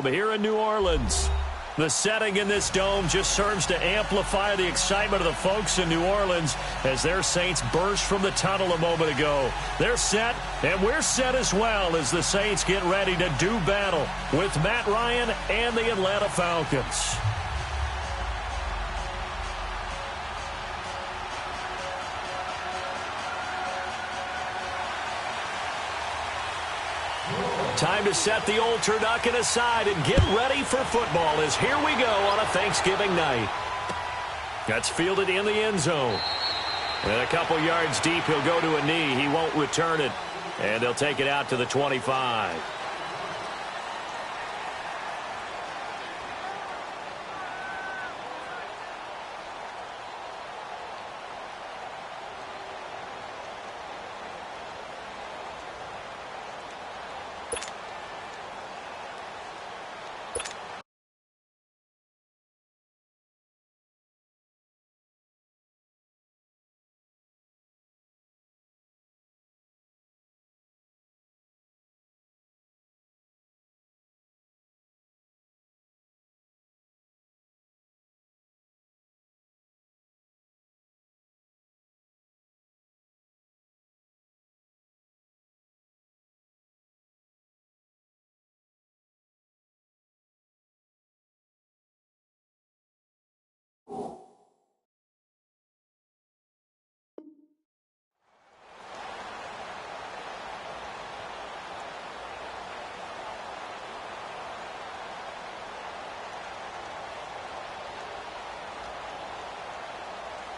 Here in New Orleans. The setting in this dome just serves to amplify the excitement of the folks in New Orleans as their Saints burst from the tunnel a moment ago. They're set, and we're set as well as the Saints get ready to do battle with Matt Ryan and the Atlanta Falcons. Time to set the old turducken aside and get ready for football as here we go on a Thanksgiving night. That's fielded in the end zone. And a couple yards deep, he'll go to a knee. He won't return it. And they'll take it out to the 25.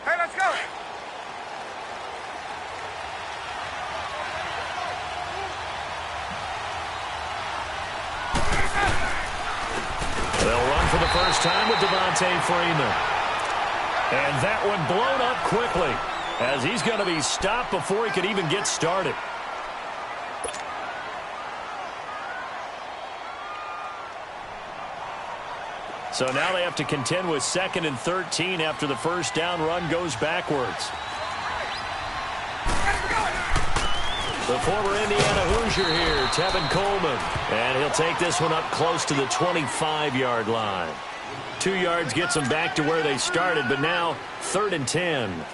Hey, let's go! They'll run for the first time with Devontae Freeman. And that one blown up quickly as he's going to be stopped before he could even get started. So now they have to contend with 2nd and 13 after the first down run goes backwards. The former Indiana Hoosier here, Tevin Coleman. And he'll take this one up close to the 25-yard line. 2 yards gets them back to where they started, but now 3rd and 10.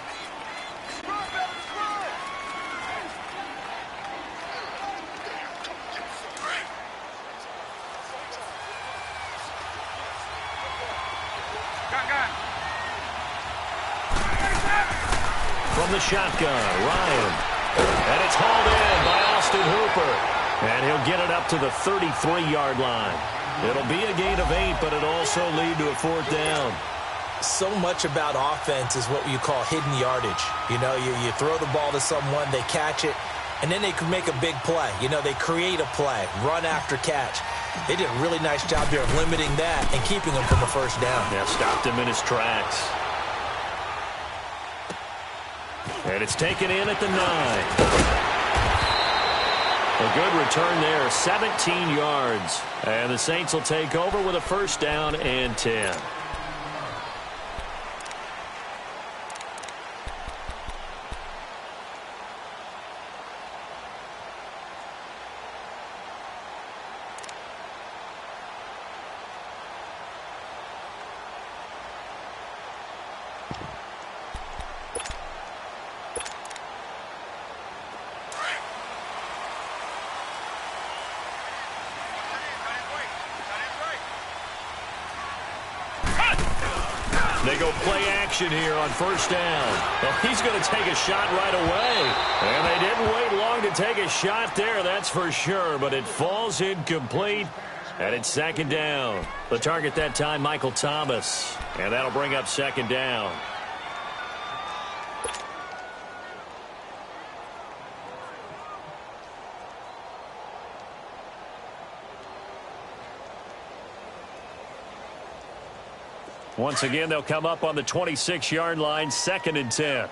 From the shotgun, Ryan. And it's hauled in by Austin Hooper. And he'll get it up to the 33-yard line. It'll be a gain of 8, but it'll also lead to a 4th down. So much about offense is what you call hidden yardage. You know, you throw the ball to someone, they catch it, and then they can make a big play. You know, they create a play, run after catch. They did a really nice job there of limiting that and keeping him from a first down. Yeah, stopped him in his tracks. And it's taken in at the 9. A good return there, 17 yards. And the Saints will take over with a first down and 10. They go play action here on first down. Well, he's going to take a shot right away. And they didn't wait long to take a shot there, that's for sure. But it falls incomplete, and it's 2nd down. The target that time, Michael Thomas. And that'll bring up 2nd down. Once again, they'll come up on the 26-yard line, 2nd and 10.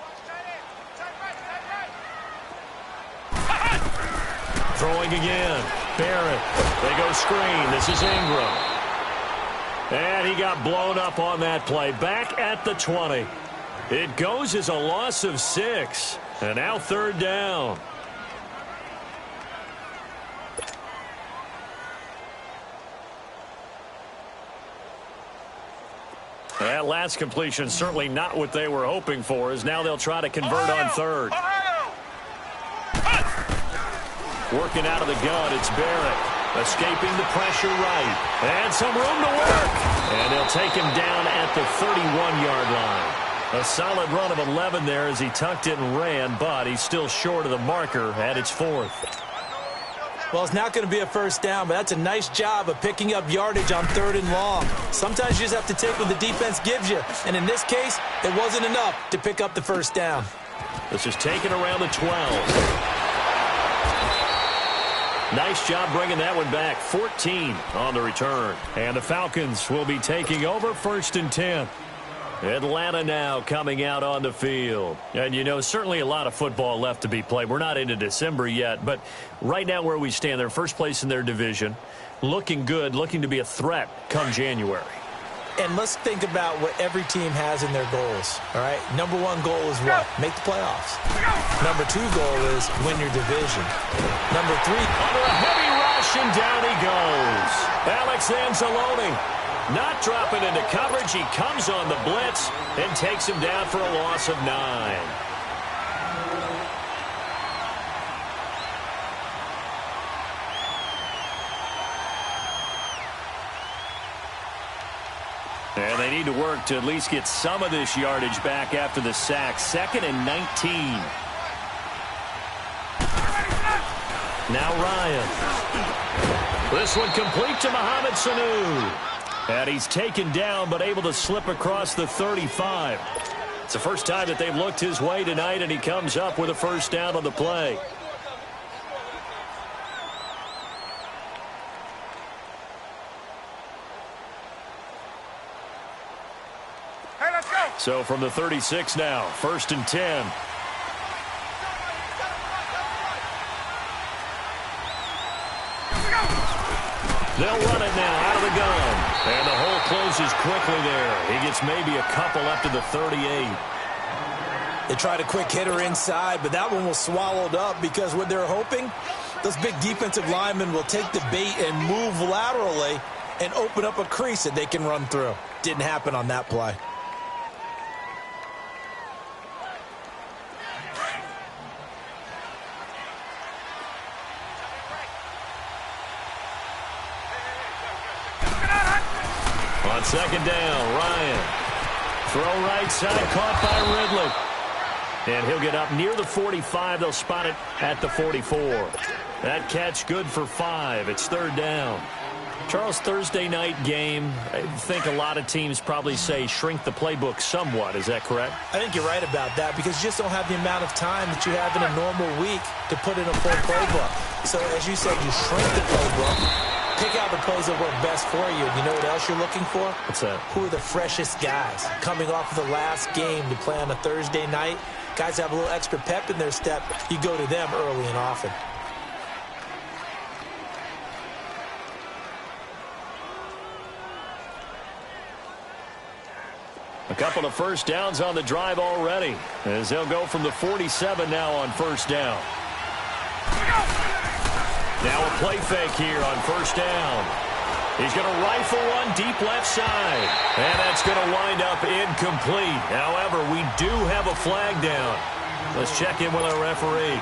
Throwing again. Barrett. They go screen. This is Ingram. And he got blown up on that play. Back at the 20. It goes as a loss of 6. And now 3rd down. That last completion certainly not what they were hoping for, as now they'll try to convert on third. Working out of the gun, it's Barrett. Escaping the pressure right. And some room to work. And they'll take him down at the 31-yard line. A solid run of 11 there as he tucked it and ran, but he's still short of the marker at its 4th. Well, it's not going to be a first down, but that's a nice job of picking up yardage on 3rd and long. Sometimes you just have to take what the defense gives you, and in this case, it wasn't enough to pick up the first down. This is taken around the 12. Nice job bringing that one back. 14 on the return. And the Falcons will be taking over 1st and 10. Atlanta now coming out on the field. And, you know, certainly a lot of football left to be played. We're not into December yet, but right now where we stand, they're first place in their division. Looking good, looking to be a threat come January. And let's think about what every team has in their goals, all right? Number 1 goal is what? Make the playoffs. Number 2 goal is win your division. Number 3. Under a heavy rush, and down he goes. Alex Anzalone not dropping into coverage. He comes on the blitz and takes him down for a loss of 9. And they need to work to at least get some of this yardage back after the sack. 2nd and 19. Now Ryan. This one complete to Mohamed Sanu. And he's taken down but able to slip across the 35. It's the first time that they've looked his way tonight, and he comes up with a first down on the play. So from the 36 now, 1st and 10. They'll run it now out of the gun. And the hole closes quickly there. He gets maybe a couple up to the 38. They tried a quick hitter inside, but that one was swallowed up because what they're hoping, those big defensive linemen will take the bait and move laterally and open up a crease that they can run through. Didn't happen on that play. On 2nd down, Ryan. Throw right side, caught by Ridley. And he'll get up near the 45. They'll spot it at the 44. That catch good for 5. It's 3rd down. Charles, Thursday night game, I think a lot of teams probably say shrink the playbook somewhat. Is that correct? I think you're right about that because you just don't have the amount of time that you have in a normal week to put in a full playbook. So, as you said, you shrink the playbook. Pick out the plays that work best for you. You know what else you're looking for? What's that? Who are the freshest guys coming off of the last game to play on a Thursday night? Guys have a little extra pep in their step. You go to them early and often. A couple of first downs on the drive already, as they'll go from the 47 now on 1st down. Now a play fake here on 1st down. He's going to rifle one deep left side. And that's going to wind up incomplete. However, we do have a flag down. Let's check in with our referee.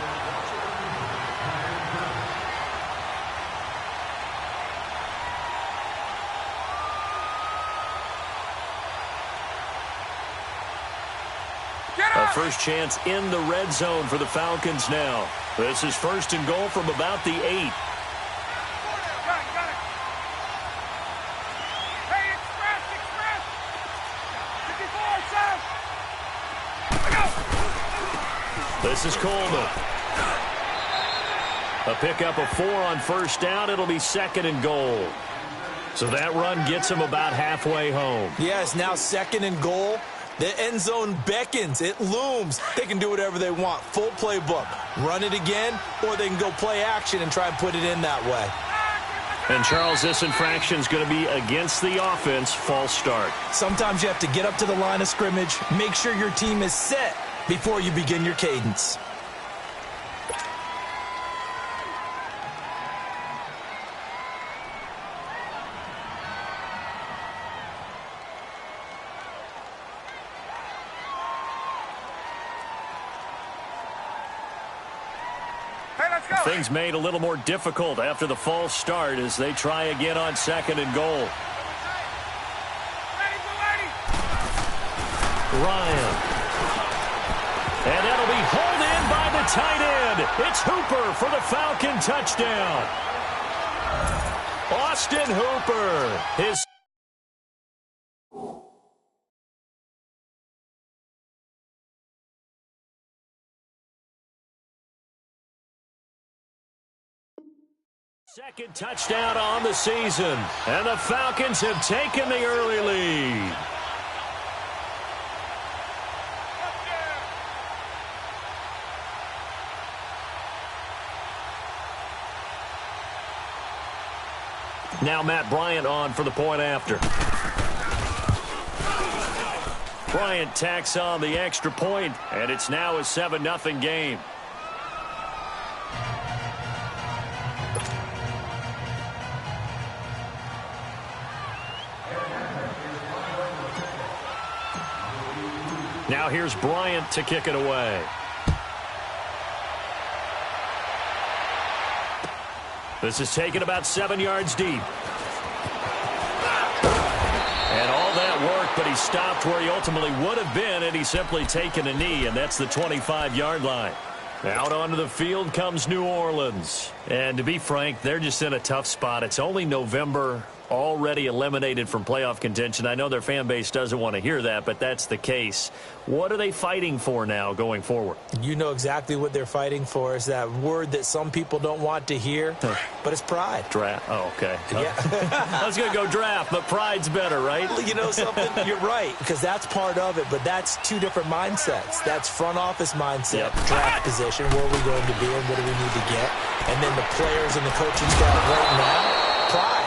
A first chance in the red zone for the Falcons now. This is 1st and goal from about the 8. This is Coleman. A pickup of 4 on 1st down. It'll be 2nd and goal. So that run gets him about halfway home. Yeah, it's now 2nd and goal. The end zone beckons. It looms. They can do whatever they want. Full playbook. Run it again, or they can go play action and try and put it in that way. And, Charles, this infraction is going to be against the offense. False start. Sometimes you have to get up to the line of scrimmage, make sure your team is set before you begin your cadence. Things made a little more difficult after the false start as they try again on 2nd and goal. Ryan. And that'll be hauled in by the tight end. It's Hooper for the Falcon touchdown. Austin Hooper. His second touchdown on the season. And the Falcons have taken the early lead. Now Matt Bryant on for the point after. Bryant tacks on the extra point, and it's now a 7-0 game. Now here's Bryant to kick it away. This is taken about 7 yards deep. And all that work, but he stopped where he ultimately would have been had he simply taken a knee, and that's the 25-yard line. Out onto the field comes New Orleans. And to be frank, they're just in a tough spot. It's only November, already eliminated from playoff contention. I know their fan base doesn't want to hear that, but that's the case. What are they fighting for now going forward? You know exactly what they're fighting for. Is that word that some people don't want to hear, but it's pride. Draft. Oh, okay. Yeah. I was going to go draft, but pride's better, right? You know something? You're right, because that's part of it, but that's two different mindsets. That's front office mindset, draft position, where are we going to be and what do we need to get? And then the players and the coaching staff right now, pride.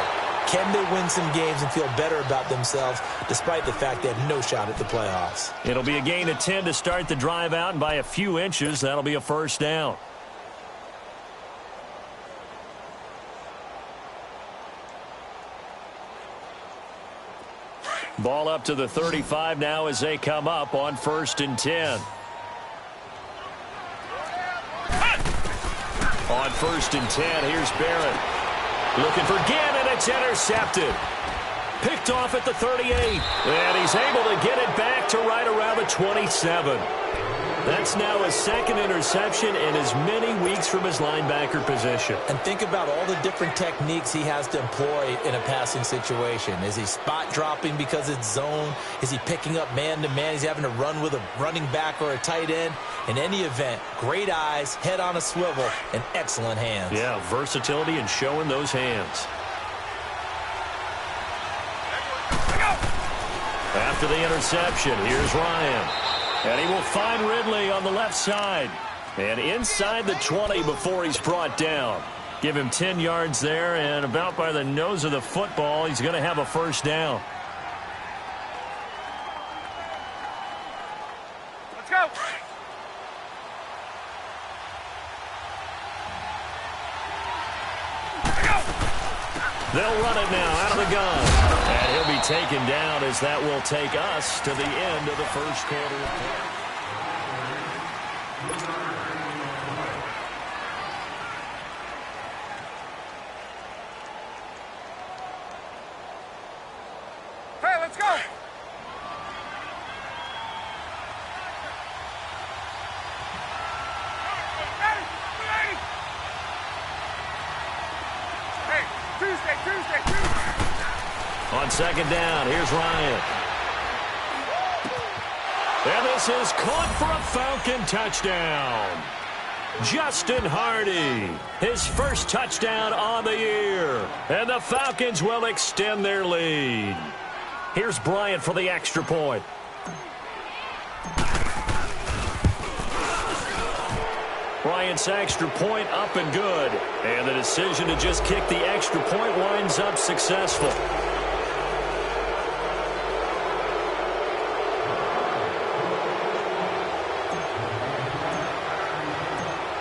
Can they win some games and feel better about themselves despite the fact they have no shot at the playoffs? It'll be a gain of 10 to start the drive out, and by a few inches, that'll be a first down. Ball up to the 35 now as they come up on 1st and 10. On 1st and 10, here's Barrett. Looking for Gannon, it's intercepted. Picked off at the 38. And he's able to get it back to right around the 27. That's now his 2nd interception in as many weeks from his linebacker position. And think about all the different techniques he has to employ in a passing situation. Is he spot dropping because it's zone? Is he picking up man-to-man? He's having to run with a running back or a tight end? In any event, great eyes, head on a swivel, and excellent hands. Yeah, versatility and showing those hands. After the interception, here's Ryan. And he will find Ridley on the left side. And inside the 20 before he's brought down. Give him 10 yards there, and about by the nose of the football, he's going to have a first down. Let's go. They'll run it now out of the gun. And he'll be taken down as that will take us to the end of the first quarter. Hey, let's go. Hey, Tuesday. On 2nd down, here's Ryan. And this is caught for a Falcon touchdown. Justin Hardy, his first touchdown on the year. And the Falcons will extend their lead. Here's Bryant for the extra point. Bryant's extra point up and good. And the decision to just kick the extra point winds up successful.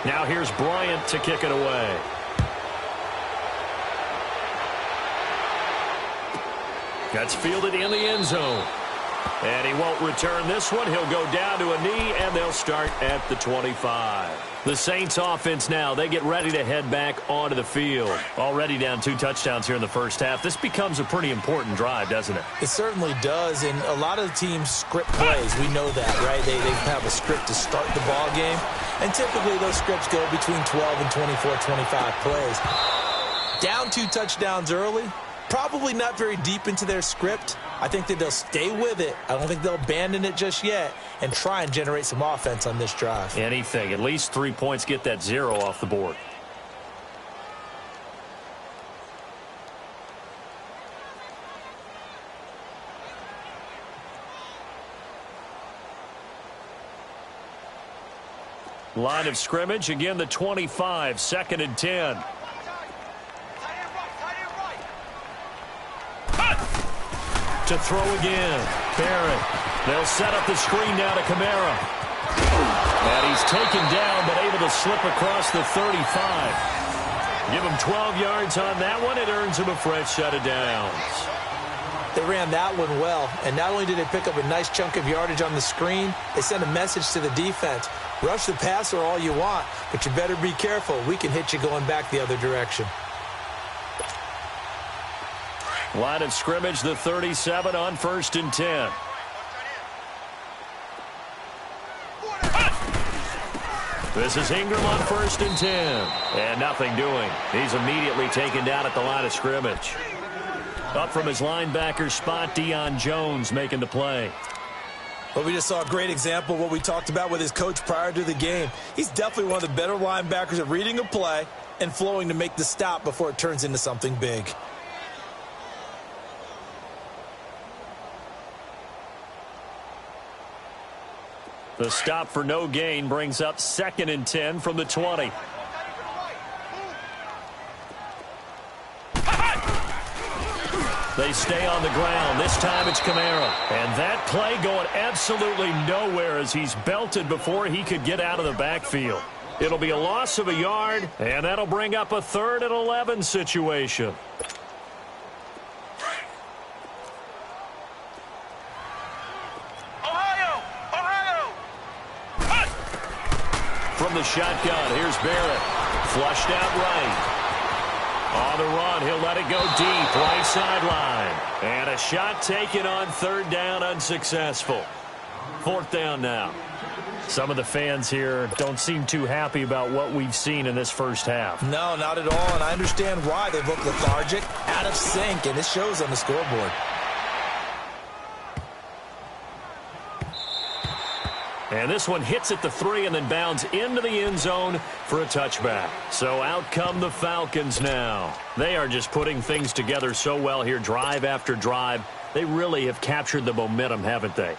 Now here's Bryant to kick it away. That's fielded in the end zone. And he won't return this one. He'll go down to a knee, and they'll start at the 25. The Saints offense now, they get ready to head back onto the field. Already down 2 touchdowns here in the first half. This becomes a pretty important drive, doesn't it? It certainly does, and a lot of the teams script plays. We know that, right? They have a script to start the ball game, and typically those scripts go between 12 and 24, 25 plays. Down 2 touchdowns early, probably not very deep into their script. I think that they'll stay with it. I don't think they'll abandon it just yet and try and generate some offense on this drive. Anything. At least 3 points, get that 0 off the board. Line of scrimmage, again the 25, 2nd and 10. To throw again. Barrett. They'll set up the screen now to Kamara. And he's taken down, but able to slip across the 35. Give him 12 yards on that one. It earns him a fresh set of downs. They ran that one well, and not only did they pick up a nice chunk of yardage on the screen, they sent a message to the defense. Rush the passer all you want, but you better be careful. We can hit you going back the other direction. Line of scrimmage, the 37 on 1st and 10. This is Ingram on 1st and 10. And nothing doing. He's immediately taken down at the line of scrimmage. Up from his linebacker spot, Deion Jones making the play. Well, we just saw a great example of what we talked about with his coach prior to the game. He's definitely one of the better linebackers at reading a play and flowing to make the stop before it turns into something big. The stop for no gain brings up 2nd and 10 from the 20. They stay on the ground. This time it's Kamara. And that play going absolutely nowhere as he's belted before he could get out of the backfield. It'll be a loss of a yard, and that'll bring up a 3rd and 11 situation. From the shotgun, here's Barrett. Flushed out right. On the run, he'll let it go deep, right sideline. And a shot taken on 3rd down, unsuccessful. 4th down now. Some of the fans here don't seem too happy about what we've seen in this first half. No, not at all, and I understand why. They look lethargic, out of sync, and it shows on the scoreboard. And this one hits at the 3 and then bounds into the end zone for a touchback. So out come the Falcons now. They are just putting things together so well here, drive after drive. They really have captured the momentum, haven't they?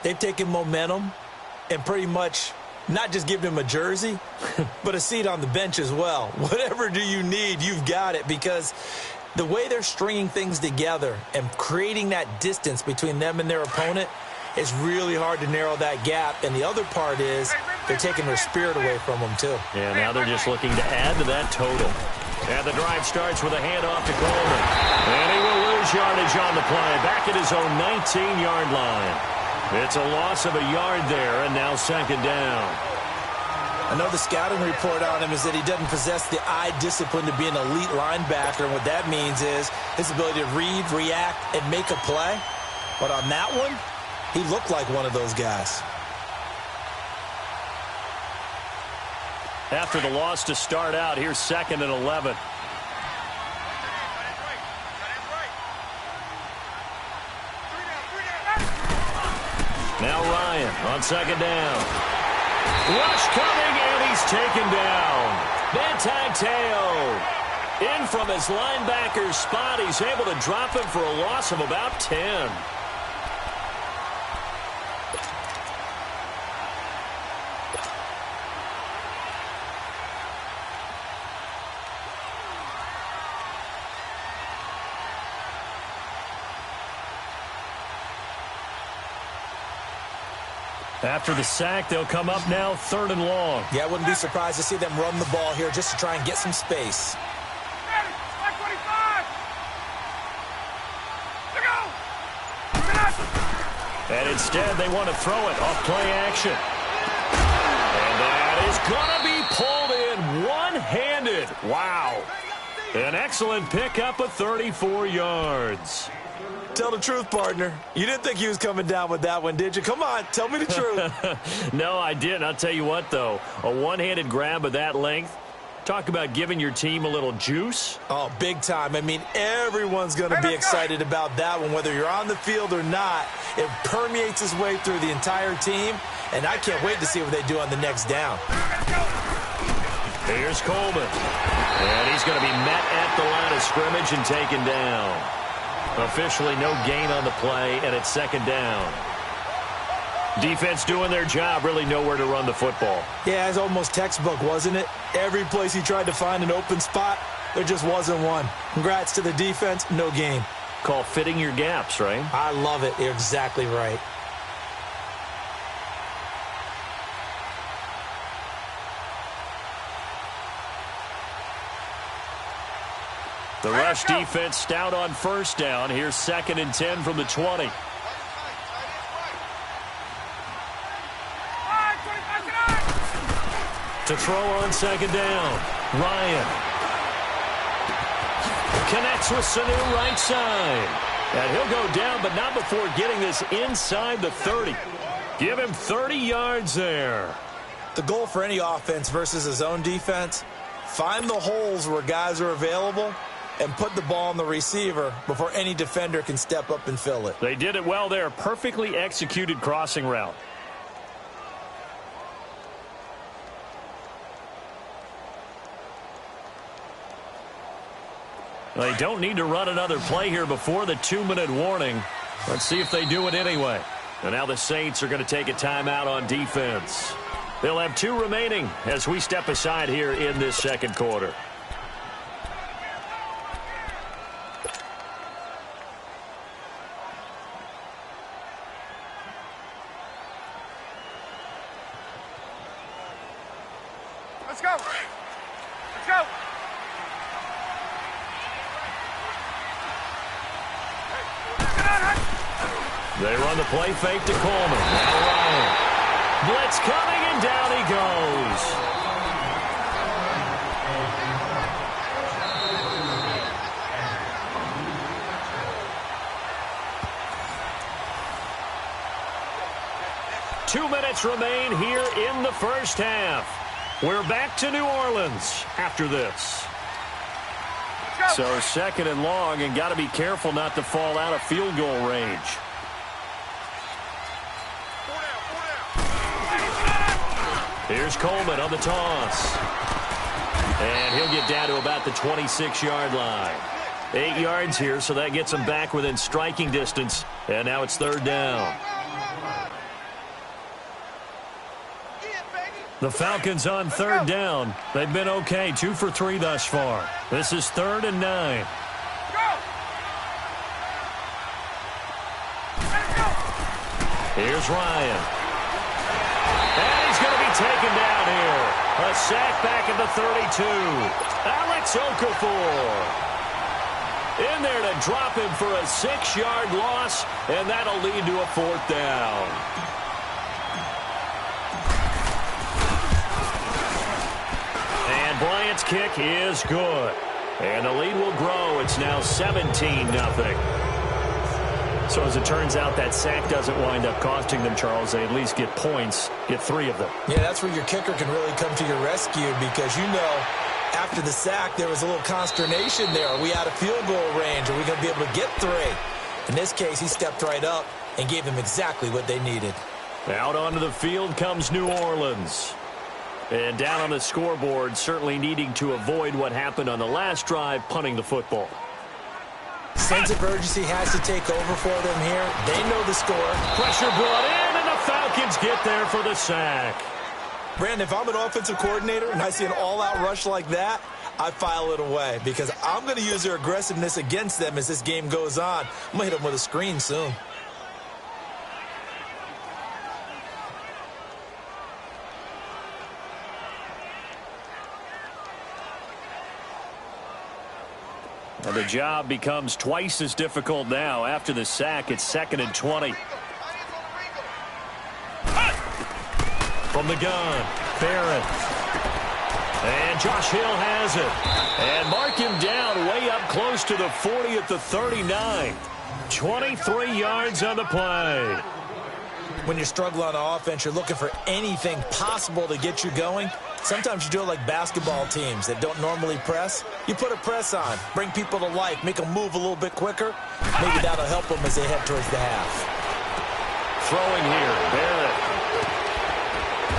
They've taken momentum and pretty much not just given him a jersey, but a seat on the bench as well. Whatever do you need, you've got it, because the way they're stringing things together and creating that distance between them and their opponent, it's really hard to narrow that gap. And the other part is they're taking their spirit away from them, too. Yeah, now they're just looking to add to that total. And the drive starts with a handoff to Coleman. And he will lose yardage on the play, back at his own 19-yard line. It's a loss of a yard there, and now 2nd down. I know the scouting report on him is that he doesn't possess the eye discipline to be an elite linebacker. And what that means is his ability to read, react, and make a play. But on that one, he looked like one of those guys. After the loss to start out, here's 2nd and 11. Now Ryan on 2nd down. Rush coming, and he's taken down. Teo in from his linebacker's spot. He's able to drop him for a loss of about 10. After the sack, they'll come up now 3rd and long. Yeah, I wouldn't be surprised to see them run the ball here just to try and get some space. Ready, 25. Look out. And instead, they want to throw it off play action. And that is going to be pulled in one-handed. Wow. An excellent pickup of 34 yards. Tell the truth, partner. You didn't think he was coming down with that one, did you? Come on, tell me the truth. No, I didn't. I'll tell you what, though. A one-handed grab of that length. Talk about giving your team a little juice. Oh, big time. I mean, everyone's going to be excited about that one, whether you're on the field or not. It permeates its way through the entire team, and I can't wait to see what they do on the next down. Here's Coleman. And he's going to be met at the line of scrimmage and taken down. Officially no gain on the play, and it's second down. Defense doing their job, really nowhere to run the football. Yeah, it's almost textbook, wasn't it? Every place he tried to find an open spot, there just wasn't one. Congrats to the defense, no gain. Call fitting your gaps, right? I love it. You're exactly right. The rush defense stout on first down. Here's 2nd and 10 from the 20. To throw on second down. Ryan. Connects with Sanu right side. And he'll go down, but not before getting this inside the 30. Give him 30 yards there. The goal for any offense versus his own defense, find the holes where guys are available and put the ball on the receiver before any defender can step up and fill it. They did it well there. Perfectly executed crossing route. They don't need to run another play here before the 2-minute warning. Let's see if they do it anyway. And now the Saints are going to take a timeout on defense. They'll have 2 remaining as we step aside here in this second quarter. Let's go. Let's go. They run the play fake to Coleman. Now Ryan. Blitz coming, and down he goes. Two minutes remain here in the first half. We're back to New Orleans after this. So 2nd and long, and got to be careful not to fall out of field goal range. Here's Coleman on the toss. And he'll get down to about the 26-yard line. 8 yards here, so that gets him back within striking distance. And now it's 3rd down. The Falcons on 3rd down. They've been okay, 2 for 3 thus far. This is 3rd and 9. Here's Ryan. And he's going to be taken down here. A sack back at the 32. Alex Okafor in there to drop him for a 6-yard loss, and that'll lead to a 4th down. And Bryant's kick is good. And the lead will grow. It's now 17-0. So as it turns out, that sack doesn't wind up costing them, Charles. They at least get points, get 3 of them. Yeah, that's where your kicker can really come to your rescue because, you know, after the sack, there was a little consternation there. Are we out of field goal range? Are we going to be able to get 3? In this case, he stepped right up and gave them exactly what they needed. Out onto the field comes New Orleans. And down on the scoreboard, certainly needing to avoid what happened on the last drive, punting the football. Sense of urgency has to take over for them here. They know the score. Pressure brought in, and the Falcons get there for the sack. Brandon, if I'm an offensive coordinator and I see an all-out rush like that, I file it away because I'm going to use their aggressiveness against them as this game goes on. I'm going to hit them with a screen soon. And the job becomes twice as difficult now. After the sack, it's 2nd and 20. From the gun, Barrett. And Josh Hill has it. And mark him down way up close to the 40 at the 39. 23 yards on the play. When you struggle on offense, you're looking for anything possible to get you going. Sometimes you do it like basketball teams that don't normally press. You put a press on, bring people to life, make them move a little bit quicker. Maybe that'll help them as they head towards the half. Throwing here, Barrett.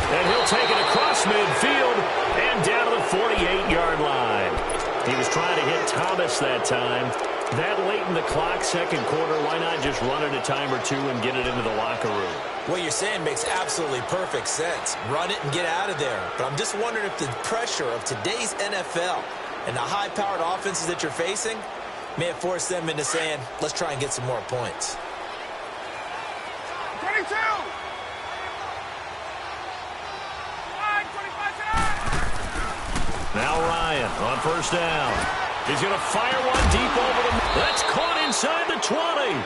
And he'll take it across midfield and down to the 48-yard line. He was trying to hit Thomas that time. That late in the clock, second quarter, why not just run it a time or two and get it into the locker room? What you're saying makes absolutely perfect sense. Run it and get out of there. But I'm just wondering if the pressure of today's NFL and the high-powered offenses that you're facing may have forced them into saying, let's try and get some more points. 22! Now Ryan on first down. He's going to fire one deep over the... That's caught inside the 20.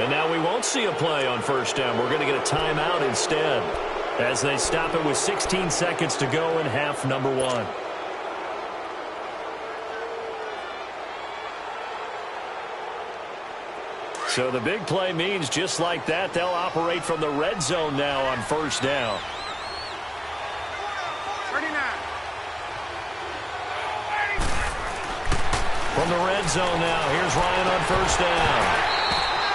And now we won't see a play on first down. We're going to get a timeout instead as they stop it with 16 seconds to go in half number one. So the big play means just like that, they'll operate from the red zone now on first down. 39. From the red zone now, here's Ryan on first down.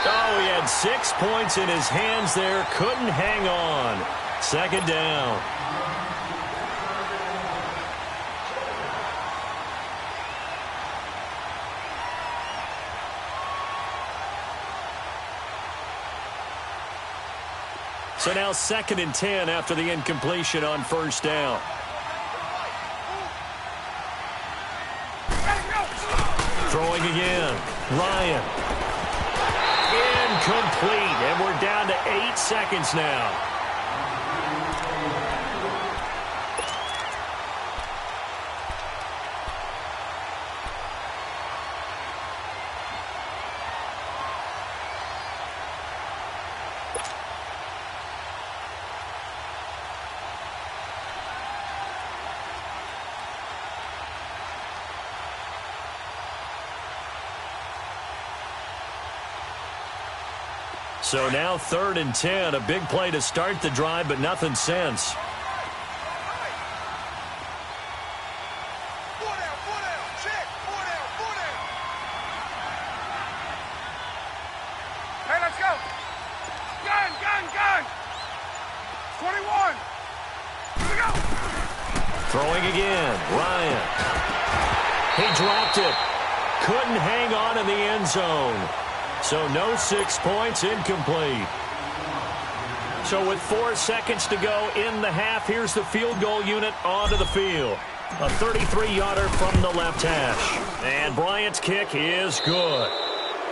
Oh, he had 6 points in his hands there, couldn't hang on. Second down. So now 2nd and 10 after the incompletion on first down. Throwing again. Ryan. Incomplete. And we're down to 8 seconds now. So now 3rd and 10, a big play to start the drive, but nothing since. Hey, let's go. Gun, gun, gun. 21. Here we go. Throwing again, Ryan. He dropped it. Couldn't hang on in the end zone. So no 6 points, incomplete. So with 4 seconds to go in the half, here's the field goal unit onto the field. A 33-yarder from the left hash. And Bryant's kick is good.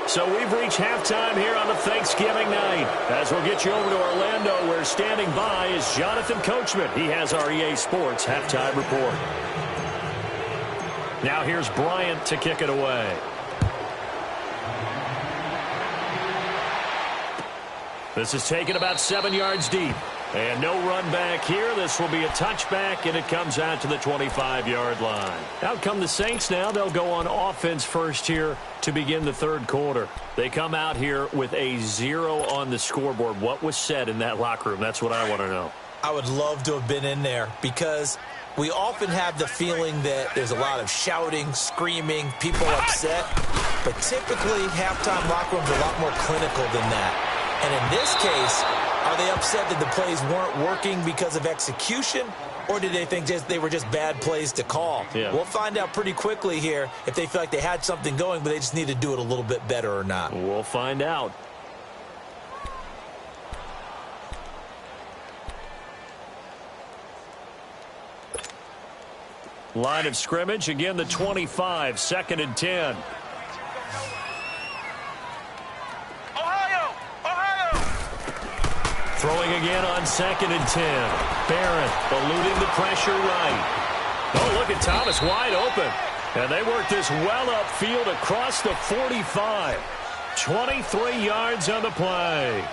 So we've reached halftime here on the Thanksgiving night. As we'll get you over to Orlando, where standing by is Jonathan Coachman. He has our EA Sports halftime report. Now here's Bryant to kick it away. This is taken about 7 yards deep. And no run back here. This will be a touchback, and it comes out to the 25-yard line. Out come the Saints now. They'll go on offense first here to begin the third quarter. They come out here with a 0 on the scoreboard. What was said in that locker room? That's what I want to know. I would love to have been in there because we often have the feeling that there's a lot of shouting, screaming, people upset. But typically, halftime locker rooms are a lot more clinical than that. And in this case, are they upset that the plays weren't working because of execution, or did they think they were just bad plays to call? Yeah. We'll find out pretty quickly here if they feel like they had something going, but they just need to do it a little bit better or not. We'll find out. Line of scrimmage, again the 25, 2nd and 10. Throwing again on 2nd and 10. Barrett eluding the pressure right. Oh, look at Thomas wide open. And they work this well upfield across the 45. 23 yards on the play.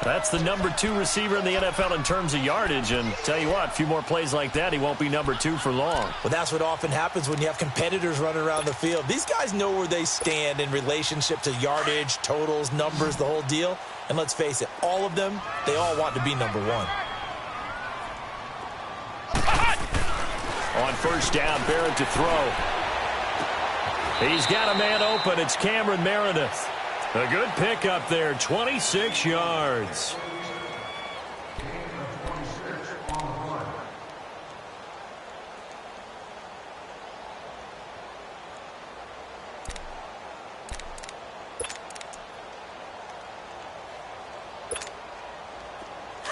That's the number 2 receiver in the NFL in terms of yardage. And tell you what, a few more plays like that, he won't be number 2 for long. Well, that's what often happens when you have competitors running around the field. These guys know where they stand in relationship to yardage, totals, numbers, the whole deal. And let's face it, all of them, they all want to be number 1. On first down, Barrett to throw. He's got a man open. It's Cameron Meredith. A good pickup there, 26 yards.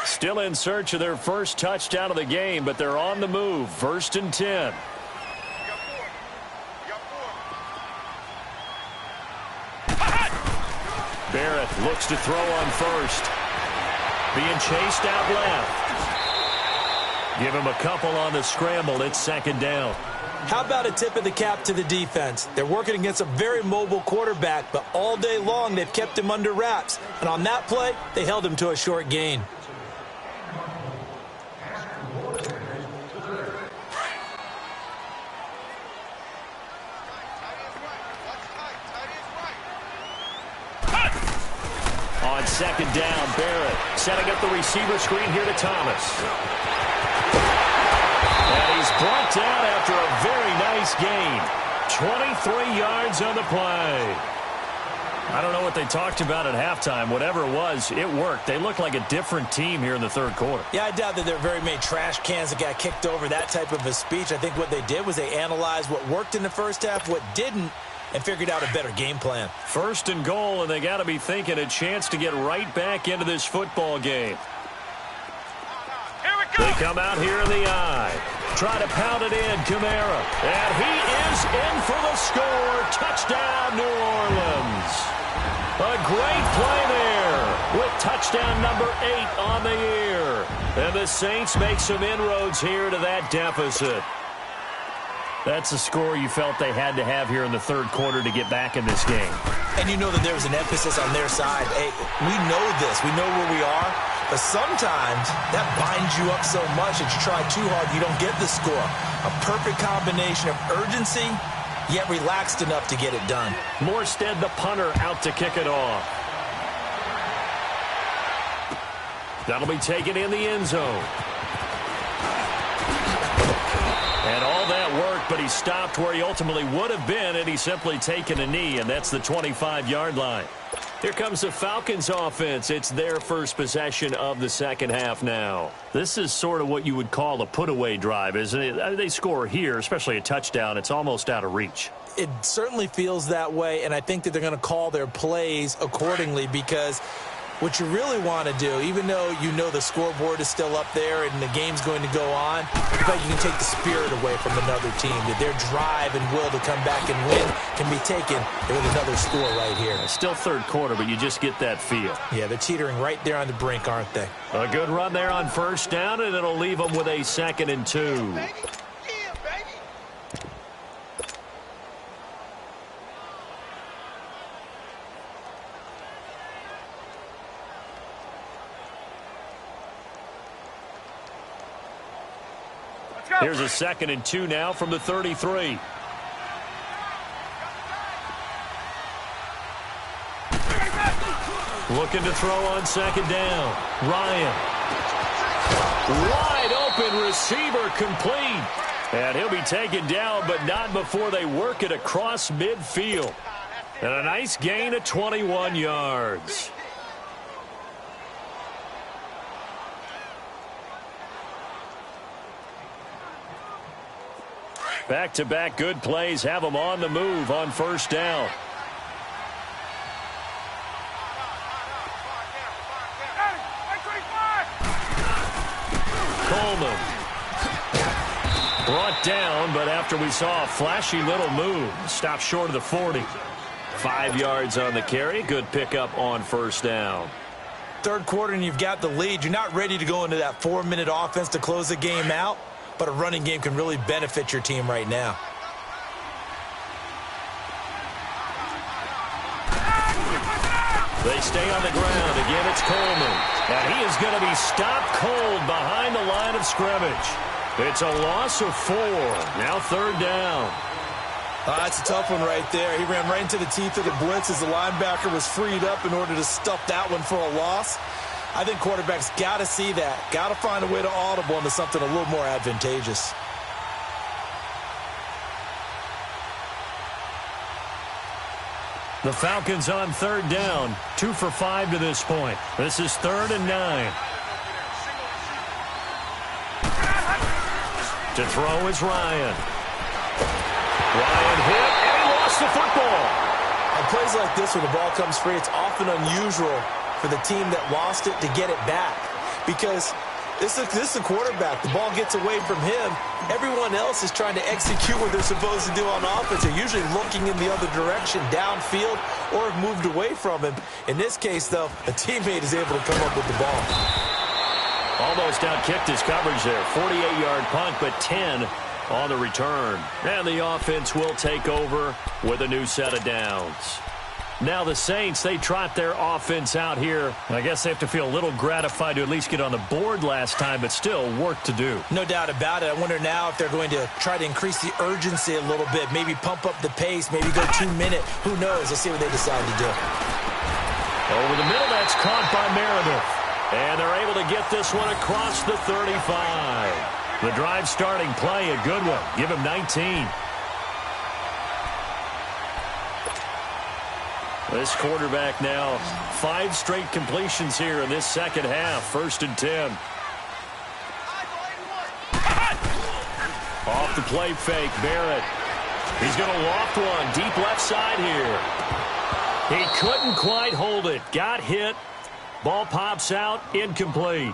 Still in search of their first touchdown of the game, but they're on the move. 1st and 10. Barrett looks to throw on first. Being chased out left. Give him a couple on the scramble. It's 2nd down. How about a tip of the cap to the defense? They're working against a very mobile quarterback, but all day long they've kept him under wraps. And on that play, they held him to a short gain. On 2nd down, Barrett setting up the receiver screen here to Thomas. And he's brought down after a very nice gain. 23 yards on the play. I don't know what they talked about at halftime. Whatever it was, it worked. They look like a different team here in the 3rd quarter. Yeah, I doubt that there are very many trash cans that got kicked over, that type of a speech. I think what they did was they analyzed what worked in the first half, what didn't, and figured out a better game plan. 1st and goal, and they got to be thinking a chance to get right back into this football game. Here we go. They come out here in the eye. Try to pound it in, Kamara. And he is in for the score. Touchdown, New Orleans. A great play there with touchdown number 8 on the year. And the Saints make some inroads here to that deficit. That's a score you felt they had to have here in the 3rd quarter to get back in this game. And you know that there's an emphasis on their side. Hey, we know this. We know where we are. But sometimes that binds you up so much that you try too hard, you don't get the score. A perfect combination of urgency, yet relaxed enough to get it done. Morstead, the punter, out to kick it off. That'll be taken in the end zone. And all that worked, but he stopped where he ultimately would have been, and he's simply taken a knee, and that's the 25-yard line. Here comes the Falcons offense. It's their first possession of the 2nd half now. This is sort of what you would call a put-away drive, isn't it? They score here, especially a touchdown. It's almost out of reach. It certainly feels that way, and I think that they're going to call their plays accordingly because what you really want to do, even though you know the scoreboard is still up there and the game's going to go on, I bet you can take the spirit away from another team, that their drive and will to come back and win can be taken with another score right here. Still 3rd quarter, but you just get that feel. Yeah, they're teetering right there on the brink, aren't they? A good run there on 1st down, and it'll leave them with a 2nd and 2. Here's a 2nd and 2 now from the 33. Looking to throw on 2nd down. Ryan. Wide open receiver complete. And he'll be taken down, but not before they work it across midfield. And a nice gain of 21 yards. Back-to-back good plays have them on the move on 1st down. Coleman. Brought down, but after we saw a flashy little move, stopped short of the 40. 5 yards on the carry. Good pickup on 1st down. 3rd quarter and you've got the lead. You're not ready to go into that 4-minute offense to close the game out. But a running game can really benefit your team right now. They stay on the ground. Again, it's Coleman. And he is going to be stopped cold behind the line of scrimmage. It's a loss of 4. Now 3rd down. That's a tough one right there. He ran right into the teeth of the blitz as the linebacker was freed up in order to stuff that one for a loss. I think quarterbacks got to see that. Got to find a way to audible into something a little more advantageous. The Falcons on 3rd down. 2 for 5 to this point. This is 3rd and 9. To throw is Ryan. Ryan hit, and he lost the football. On plays like this, when the ball comes free, it's often unusual for the team that lost it to get it back. Because this is a quarterback. The ball gets away from him. Everyone else is trying to execute what they're supposed to do on offense. They're usually looking in the other direction, downfield, or have moved away from him. In this case, though, a teammate is able to come up with the ball. Almost outkicked his coverage there. 48-yard punt, but 10 on the return. And the offense will take over with a new set of downs. Now the Saints, they trot their offense out here. I guess they have to feel a little gratified to at least get on the board last time, but still work to do. No doubt about it. I wonder now if they're going to try to increase the urgency a little bit, maybe pump up the pace, maybe go 2-minute. Who knows? Let's see what they decide to do. Over the middle, that's caught by Meredith. And they're able to get this one across the 35. The drive starting play, a good one. Give him 19. This quarterback now, 5 straight completions here in this second half. 1st and 10. Off the play fake, Barrett. He's going to loft one, deep left side here. He couldn't quite hold it. Got hit. Ball pops out, incomplete.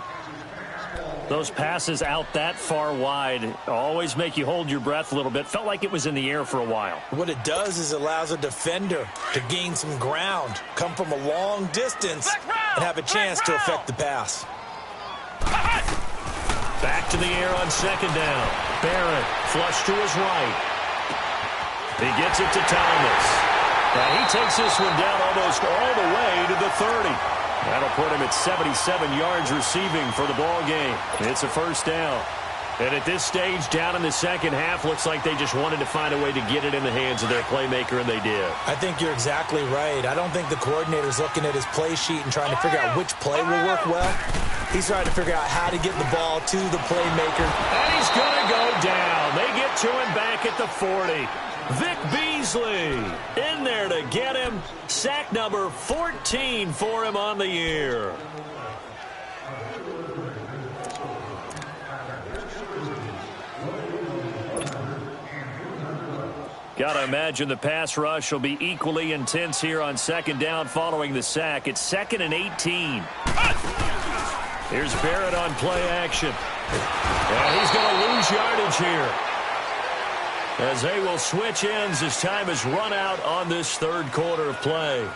Those passes out that far wide always make you hold your breath a little bit. Felt like it was in the air for a while. What it does is it allows a defender to gain some ground, come from a long distance, and have a chance to affect the pass. Back to the air on 2nd down. Barrett, flush to his right. He gets it to Thomas. Now he takes this one down almost all the way to the 30. That'll put him at 77 yards receiving for the ball game. It's a 1st down. And at this stage, down in the second half, looks like they just wanted to find a way to get it in the hands of their playmaker, and they did. I think you're exactly right. I don't think the coordinator's looking at his play sheet and trying to figure out which play will work well. He's trying to figure out how to get the ball to the playmaker. And he's going to go down. They get to him back at the 40. Vic Beasley in there to get him. Sack number 14 for him on the year. Got to imagine the pass rush will be equally intense here on 2nd down following the sack. It's 2nd and 18. Here's Barrett on play action. And he's going to lose yardage here, as they will switch ends as time has run out on this 3rd quarter of play.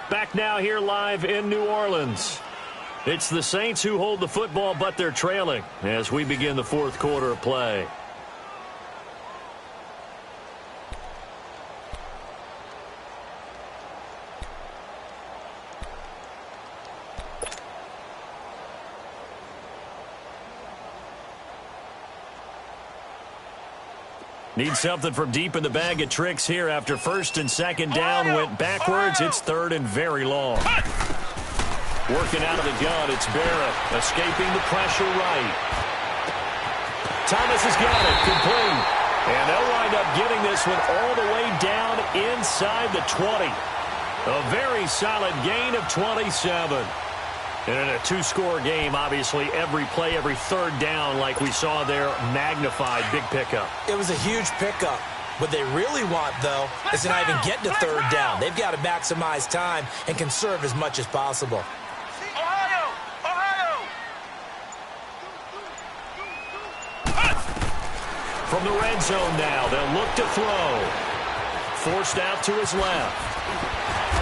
Back now here live in New Orleans. It's the Saints who hold the football, but they're trailing as we begin the 4th quarter of play. Need something from deep in the bag of tricks here after 1st and 2nd down went backwards. It's 3rd and very long. Working out of the gun, it's Barrett escaping the pressure right. Thomas has got it, complete. And they'll wind up getting this one all the way down inside the 20. A very solid gain of 27. And in a 2-score game, obviously, every play, every 3rd down, like we saw there, magnified, big pickup. It was a huge pickup. What they really want, though, is to not even get to 3rd down. They've got to maximize time and conserve as much as possible. From the red zone now, they'll look to throw. Forced out to his left.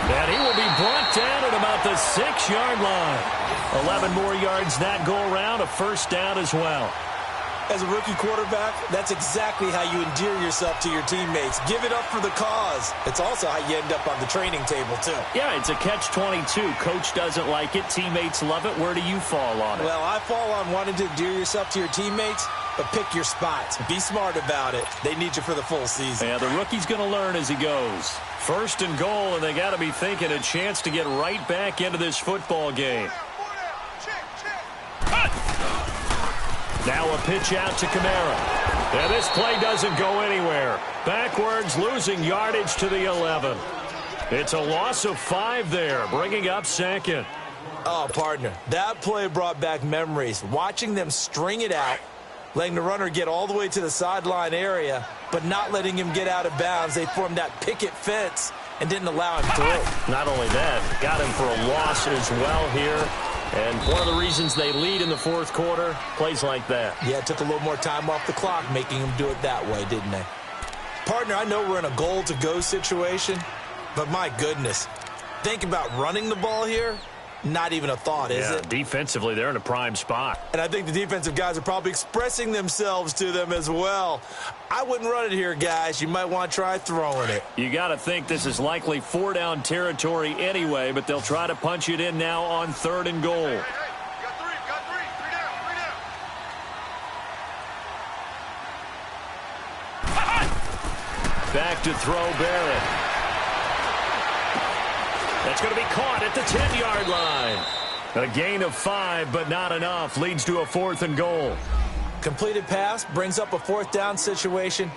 And he will be brought down at about the 6-yard line. 11 more yards that go around, a 1st down as well. As a rookie quarterback, that's exactly how you endear yourself to your teammates. Give it up for the cause. It's also how you end up on the training table, too. Yeah, it's a catch-22. Coach doesn't like it. Teammates love it. Where do you fall on it? Well, I fall on wanting to endear yourself to your teammates, but pick your spots. Be smart about it. They need you for the full season. Yeah, the rookie's going to learn as he goes. First and goal, and they got to be thinking a chance to get right back into this football game. Now a pitch out to Kamara. And this play doesn't go anywhere. Backwards, losing yardage to the 11. It's a loss of 5 there, bringing up second. Oh, partner, that play brought back memories. Watching them string it out, letting the runner get all the way to the sideline area, but not letting him get out of bounds. They formed that picket fence and didn't allow him through. Not only that, got him for a loss as well here. And one of the reasons they lead in the fourth quarter, plays like that. Yeah, it took a little more time off the clock, making them do it that way, didn't they? Partner, I know we're in a goal-to-go situation, but my goodness, think about running the ball here. Not even a thought, is it? Defensively, they're in a prime spot. And I think the defensive guys are probably expressing themselves to them as well. I wouldn't run it here, guys. You might want to try throwing it. You got to think this is likely 4-down territory anyway, but they'll try to punch it in now on 3rd and goal. Hey, got three. Back to throw Barrett. That's going to be caught at the 10-yard line. A gain of 5, but not enough. Leads to a 4th and goal. Completed pass brings up a 4th down situation.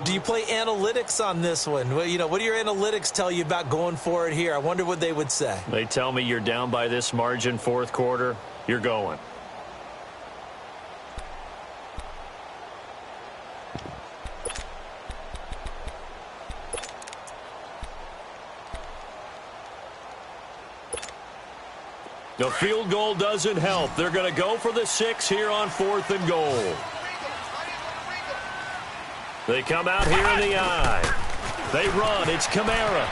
Do you play analytics on this one? Well, you know, what do your analytics tell you about going for it here? I wonder what they would say. They tell me you're down by this margin, 4th quarter. You're going. The field goal doesn't help. They're going to go for the 6 here on 4th and goal. They come out here in the eye. They run. It's Kamara.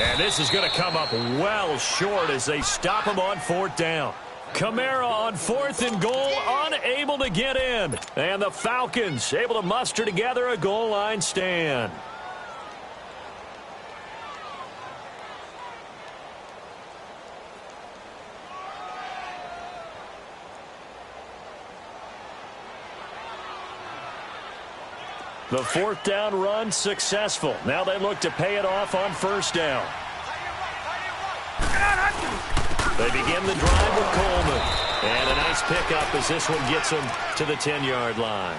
And this is going to come up well short as they stop him on 4th down. Kamara on 4th and goal, unable to get in. And the Falcons able to muster together a goal line stand. The 4th down run successful. Now they look to pay it off on 1st down. They begin the drive with Coleman. And a nice pickup as this one gets him to the 10-yard line.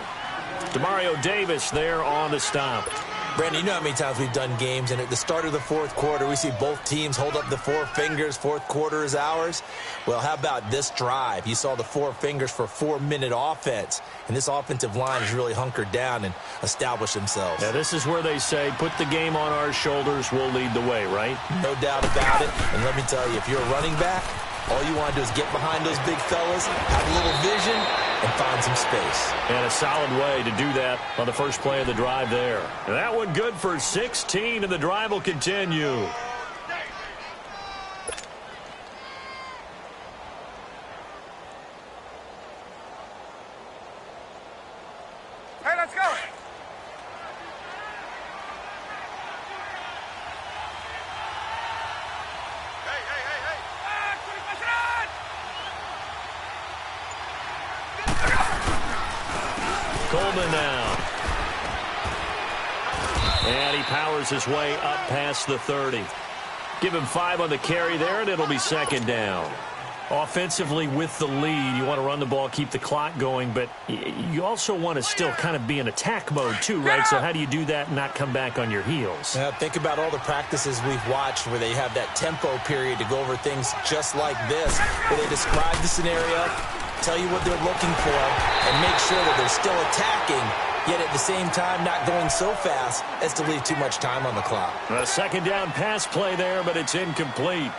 Demario Davis there on the stop. Brandon, you know how many times we've done games, and at the start of the 4th quarter, we see both teams hold up the 4 fingers, 4th quarter is ours. Well, how about this drive? You saw the 4 fingers for 4-minute offense, and this offensive line has really hunkered down and established themselves. Yeah, this is where they say, put the game on our shoulders, we'll lead the way, right? No doubt about it, and let me tell you, if you're a running back, all you want to do is get behind those big fellas, have a little vision, and find some space. And a solid way to do that on the first play of the drive there. And that one good for 16, and the drive will continue. Hey, let's go. Coleman now. And he powers his way up past the 30. Give him 5 on the carry there, and it'll be 2nd down. Offensively with the lead, you want to run the ball, keep the clock going, but you also want to still kind of be in attack mode too, right? So how do you do that and not come back on your heels? Think about all the practices we've watched where they have that tempo period to go over things just like this, where they describe the scenario, tell you what they're looking for, and make sure that they're still attacking, yet at the same time not going so fast as to leave too much time on the clock. A 2nd down pass play there, but it's incomplete.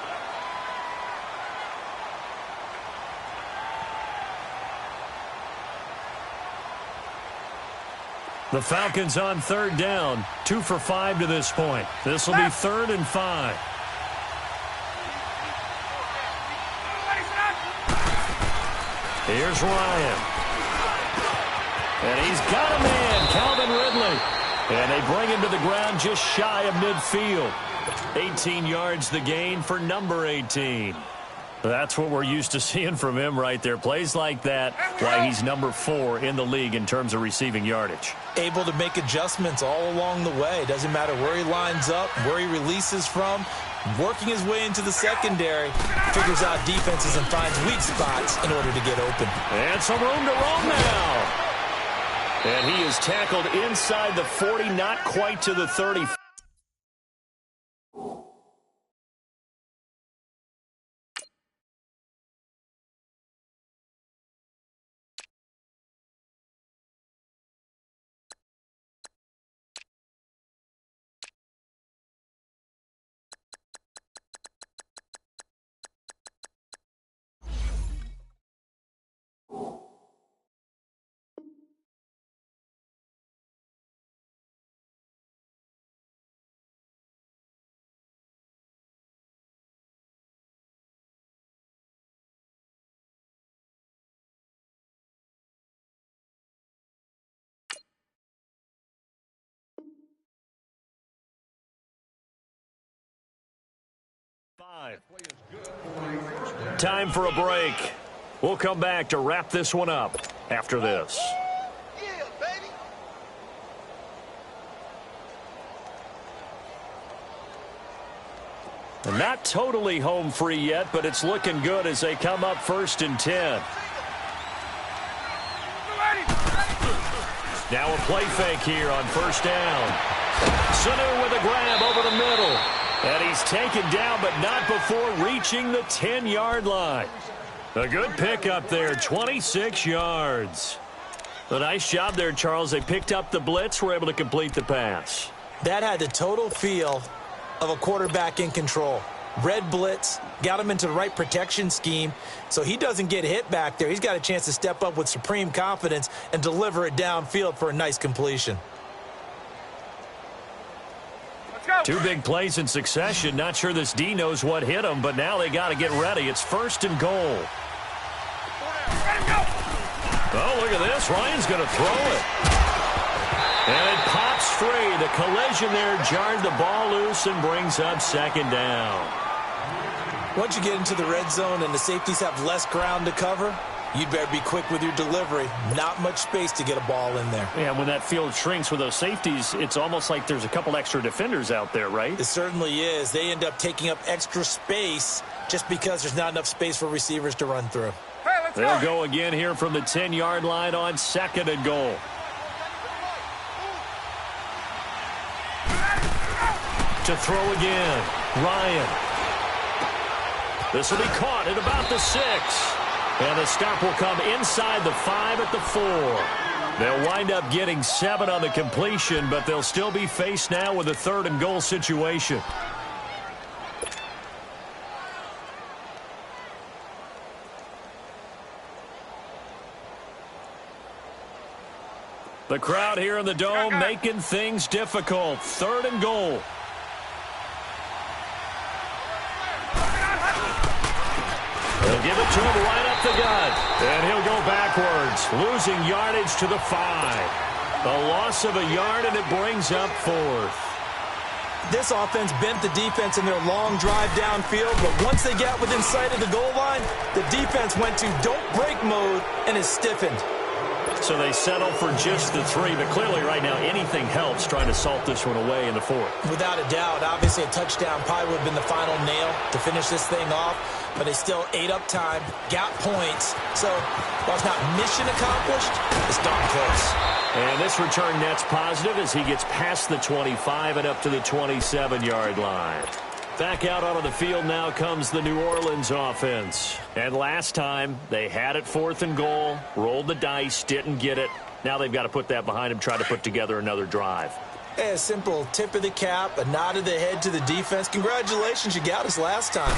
The Falcons on 3rd down, 2 for 5 to this point. This will be 3rd and 5. Here's Ryan. And he's got a man, Calvin Ridley. And they bring him to the ground just shy of midfield. 18 yards the gain for number 18. That's what we're used to seeing from him right there. Plays like that, why he's number 4 in the league in terms of receiving yardage. Able to make adjustments all along the way. Doesn't matter where he lines up, where he releases from. Working his way into the secondary. Figures out defenses and finds weak spots in order to get open. And some room to roam now. And he is tackled inside the 40, not quite to the 30. Time for a break. We'll come back to wrap this one up after this. Yeah, baby. And not totally home free yet, but it's looking good as they come up 1st and 10. Now a play fake here on 1st down. Sanu with a grab over the middle. And he's taken down, but not before reaching the 10-yard line. A good pickup there, 26 yards. A nice job there, Charles. They picked up the blitz, were able to complete the pass. That had the total feel of a quarterback in control. Red blitz, got him into the right protection scheme, so he doesn't get hit back there. He's got a chance to step up with supreme confidence and deliver it downfield for a nice completion. 2 big plays in succession. Not sure this D knows what hit him, but now they got to get ready. It's 1st and goal. Oh, look at this. Ryan's going to throw it. And it pops free. The collision there jarred the ball loose and brings up 2nd down. Once you get into the red zone and the safeties have less ground to cover, you'd better be quick with your delivery. Not much space to get a ball in there. Yeah, when that field shrinks with those safeties, it's almost like there's a couple extra defenders out there, right? It certainly is. They end up taking up extra space just because there's not enough space for receivers to run through. Hey, They'll go again here from the 10-yard line on 2nd and goal. To throw again, Ryan. This will be caught at about the 6. And the stop will come inside the 5 at the 4. They'll wind up getting 7 on the completion, but they'll still be faced now with a 3rd and goal situation. The crowd here in the Dome making things difficult. 3rd and goal. They'll give it to him right up the gut. And he'll go backwards, losing yardage to the 5. A loss of a yard, and it brings up 4th. This offense bent the defense in their long drive downfield, but once they got within sight of the goal line, the defense went to don't break mode and is stiffened. So they settle for just the 3, but clearly right now anything helps trying to salt this one away in the 4th. Without a doubt, obviously a touchdown probably would have been the final nail to finish this thing off, but they still ate up time, got points. So while it's not mission accomplished, it's darn close. And this return net's positive as he gets past the 25 and up to the 27-yard line. Back out onto the field now comes the New Orleans offense. And last time, they had it 4th and goal, rolled the dice, didn't get it. Now they've got to put that behind them, try to put together another drive. A simple tip of the cap, a nod of the head to the defense. Congratulations, you got us last time.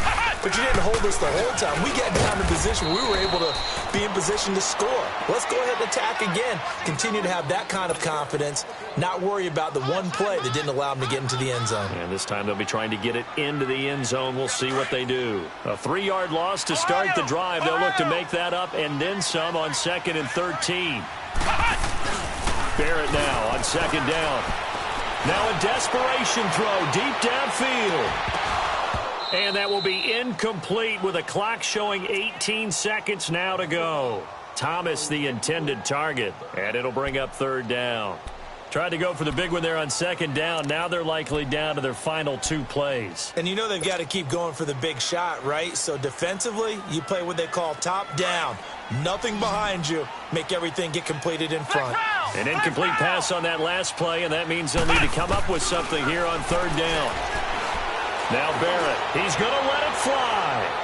But you didn't hold us the whole time. We got down to position. We were able to be in position to score. Let's go ahead and attack again. Continue to have that kind of confidence. Not worry about the one play that didn't allow them to get into the end zone. And this time they'll be trying to get it into the end zone. We'll see what they do. A 3-yard loss to start the drive. They'll look to make that up and then some on 2nd and 13. Barrett now on second down. Now a desperation throw deep downfield. And that will be incomplete with a clock showing 18 seconds now to go. Thomas the intended target, and it'll bring up third down. Tried to go for the big one there on second down. Now they're likely down to their final 2 plays. And you know they've got to keep going for the big shot, right? So defensively, you play what they call top down. Nothing behind you. Make everything get completed in front. An incomplete pass on that last play, and that means they'll need to come up with something here on third down. Now Barrett, he's going to let it fly.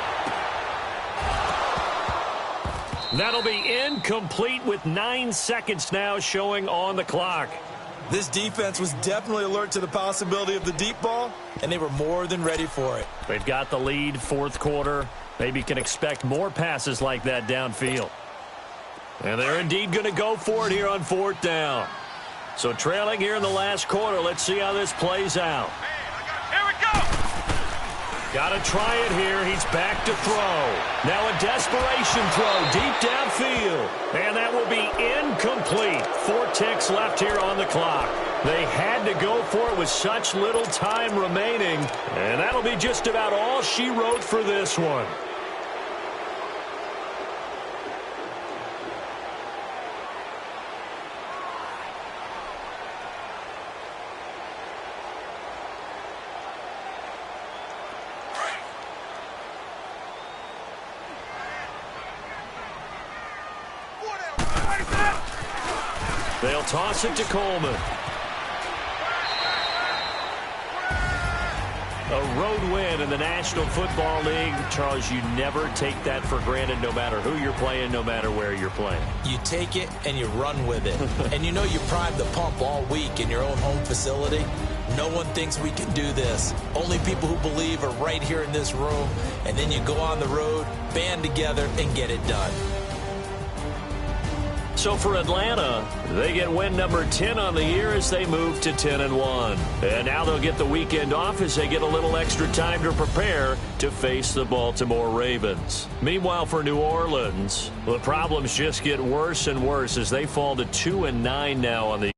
That'll be incomplete with 9 seconds now showing on the clock. This defense was definitely alert to the possibility of the deep ball, and they were more than ready for it. They've got the lead, fourth quarter. Maybe can expect more passes like that downfield. And they're indeed going to go for it here on fourth down. So trailing here in the last quarter, let's see how this plays out. Here we go. Got to try it here. He's back to throw. Now a desperation throw deep downfield. And that will be incomplete. 4 ticks left here on the clock. They had to go for it with such little time remaining. And that'll be just about all she wrote for this one. They'll toss it to Coleman. A road win in the National Football League. Charles, you never take that for granted no matter who you're playing, no matter where you're playing. You take it and you run with it. And you know you primed the pump all week in your own home facility. No one thinks we can do this. Only people who believe are right here in this room. And then you go on the road, band together, and get it done. So for Atlanta, they get win number 10 on the year as they move to 10-1. And now they'll get the weekend off as they get a little extra time to prepare to face the Baltimore Ravens. Meanwhile, for New Orleans, the problems just get worse and worse as they fall to 2-9 now on the